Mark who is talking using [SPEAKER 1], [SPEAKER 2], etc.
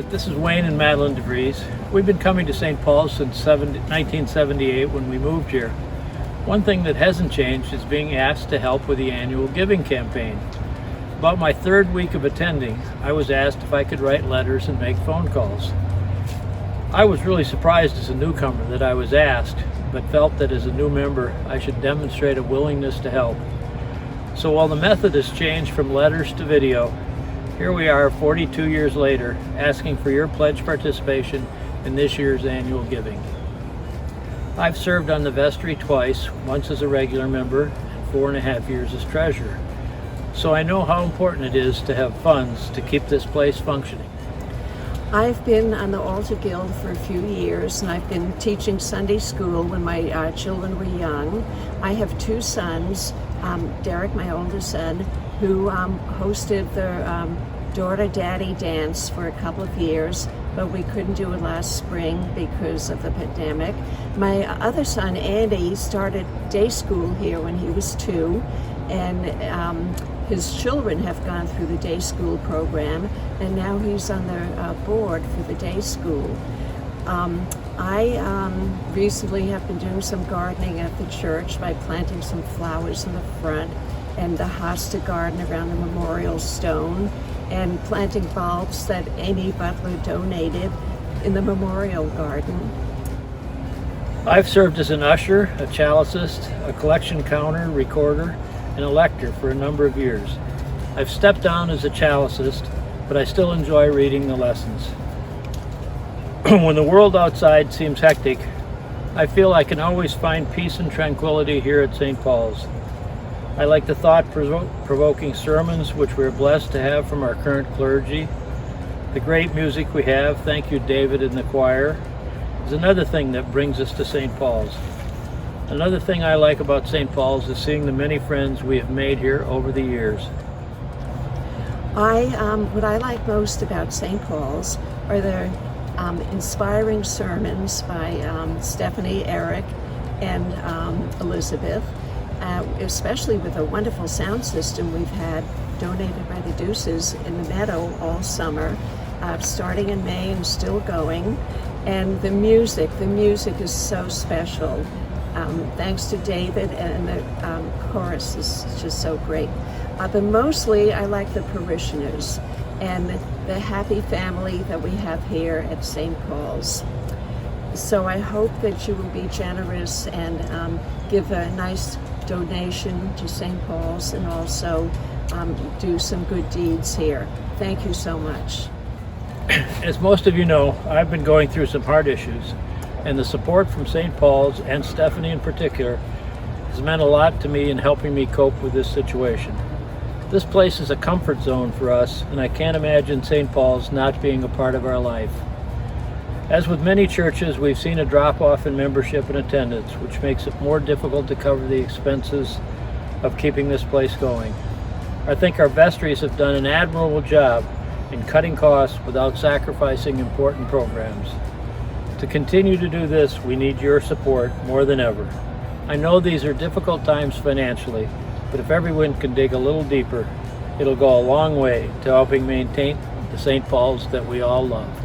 [SPEAKER 1] This is Wayne and Madeline Vries. We've been coming to St. Paul's since 1978 when we moved here. One thing that hasn't changed is being asked to help with the annual giving campaign. About my third week of attending, I was asked if I could write letters and make phone calls. I was really surprised as a newcomer that I was asked, but felt that as a new member I should demonstrate a willingness to help. So while the method has changed from letters to video, here we are 42 years later, asking for your pledge participation in this year's annual giving. I've served on the vestry twice, once as a regular member and 4.5 years as treasurer. So I know how important it is to have funds to keep this place functioning.
[SPEAKER 2] I've been on the Altar Guild for a few years, and I've been teaching Sunday school when my children were young. I have two sons, Derek, my oldest son, who hosted the Daughter Daddy dance for a couple of years, but we couldn't do it last spring because of the pandemic. My other son, Andy, started day school here when he was 2, and his children have gone through the day school program, and now he's on the board for the day school. I recently have been doing some gardening at the church by planting some flowers in the front and the hosta garden around the memorial stone, and planting bulbs that Amy Butler donated in the memorial garden.
[SPEAKER 1] I've served as an usher, a chalicist, a collection counter, recorder, and a lector for a number of years. I've stepped down as a chalicist, but I still enjoy reading the lessons. When the world outside seems hectic, I feel I can always find peace and tranquility here at St. Paul's. I like the thought-provoking sermons which we're blessed to have from our current clergy. The great music we have, thank you David and the choir, is another thing that brings us to St. Paul's. Another thing I like about St. Paul's is seeing the many friends we have made here over the years.
[SPEAKER 2] What I like most about St. Paul's are the inspiring sermons by Stephanie, Eric, and Elizabeth, especially with a wonderful sound system we've had donated by the Deuces in the Meadow all summer, starting in May and still going. And the music is so special. Thanks to David, and the chorus is just so great. But mostly I like the parishioners and the happy family that we have here at St. Paul's. So I hope that you will be generous and give a nice donation to St. Paul's, and also do some good deeds here. Thank you so much.
[SPEAKER 1] As most of you know, I've been going through some hard issues, and the support from St. Paul's, and Stephanie in particular, has meant a lot to me in helping me cope with this situation. This place is a comfort zone for us, and I can't imagine St. Paul's not being a part of our life. As with many churches, we've seen a drop-off in membership and attendance, which makes it more difficult to cover the expenses of keeping this place going. I think our vestries have done an admirable job in cutting costs without sacrificing important programs. To continue to do this, we need your support more than ever. I know these are difficult times financially, but if everyone can dig a little deeper, it'll go a long way to helping maintain the St. Paul's that we all love.